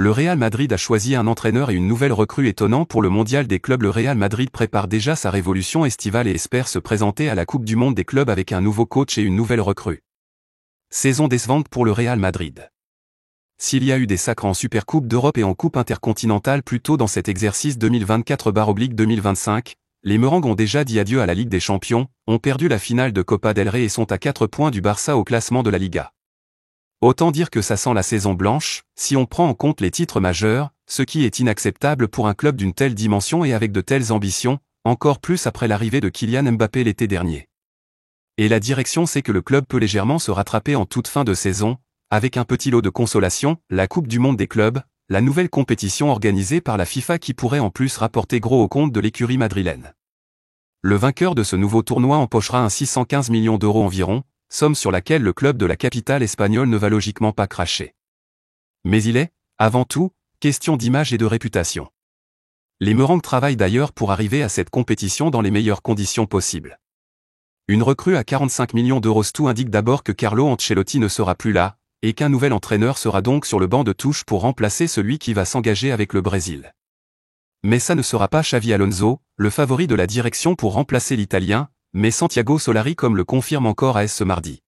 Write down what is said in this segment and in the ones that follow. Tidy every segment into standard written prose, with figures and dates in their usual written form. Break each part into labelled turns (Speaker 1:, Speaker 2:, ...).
Speaker 1: Le Real Madrid a choisi un entraîneur et une nouvelle recrue étonnant pour le mondial des clubs. Le Real Madrid prépare déjà sa révolution estivale et espère se présenter à la Coupe du Monde des clubs avec un nouveau coach et une nouvelle recrue. Saison décevante pour le Real Madrid. S'il y a eu des sacres en Supercoupe d'Europe et en Coupe intercontinentale plus tôt dans cet exercice 2024/2025, les Merengues ont déjà dit adieu à la Ligue des Champions, ont perdu la finale de Copa del Rey et sont à 4 points du Barça au classement de la Liga. Autant dire que ça sent la saison blanche, si on prend en compte les titres majeurs, ce qui est inacceptable pour un club d'une telle dimension et avec de telles ambitions, encore plus après l'arrivée de Kylian Mbappé l'été dernier. Et la direction sait que le club peut légèrement se rattraper en toute fin de saison, avec un petit lot de consolation, la Coupe du Monde des clubs, la nouvelle compétition organisée par la FIFA qui pourrait en plus rapporter gros au compte de l'écurie madrilène. Le vainqueur de ce nouveau tournoi empochera ainsi 115 millions d'euros environ, somme sur laquelle le club de la capitale espagnole ne va logiquement pas cracher. Mais il est, avant tout, question d'image et de réputation. Les Merengues travaillent d'ailleurs pour arriver à cette compétition dans les meilleures conditions possibles. Une recrue à 45 millions d'euros. Tout indique d'abord que Carlo Ancelotti ne sera plus là, et qu'un nouvel entraîneur sera donc sur le banc de touche pour remplacer celui qui va s'engager avec le Brésil. Mais ça ne sera pas Xavi Alonso, le favori de la direction pour remplacer l'Italien, mais Santiago Solari comme le confirme encore AS ce mardi.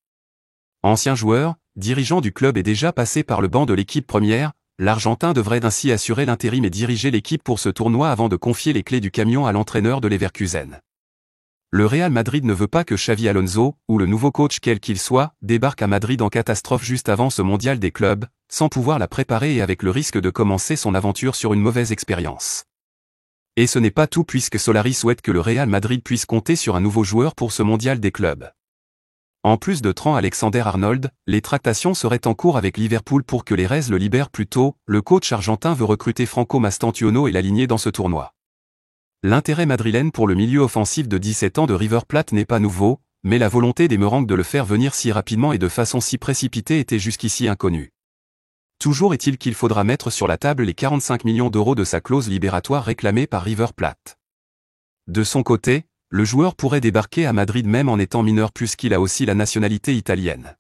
Speaker 1: Ancien joueur, dirigeant du club et déjà passé par le banc de l'équipe première, l'Argentin devrait ainsi assurer l'intérim et diriger l'équipe pour ce tournoi avant de confier les clés du camion à l'entraîneur de Leverkusen. Le Real Madrid ne veut pas que Xavi Alonso, ou le nouveau coach quel qu'il soit, débarque à Madrid en catastrophe juste avant ce mondial des clubs, sans pouvoir la préparer et avec le risque de commencer son aventure sur une mauvaise expérience. Et ce n'est pas tout puisque Solari souhaite que le Real Madrid puisse compter sur un nouveau joueur pour ce mondial des clubs. En plus de Trent Alexander-Arnold, les tractations seraient en cours avec Liverpool pour que les Reds le libèrent plus tôt. Le coach argentin veut recruter Franco Mastantuono et l'aligner dans ce tournoi. L'intérêt madrilène pour le milieu offensif de 17 ans de River Plate n'est pas nouveau, mais la volonté des Merengues de le faire venir si rapidement et de façon si précipitée était jusqu'ici inconnue. Toujours est-il qu'il faudra mettre sur la table les 45 millions d'euros de sa clause libératoire réclamée par River Plate. De son côté, le joueur pourrait débarquer à Madrid même en étant mineur puisqu'il a aussi la nationalité italienne.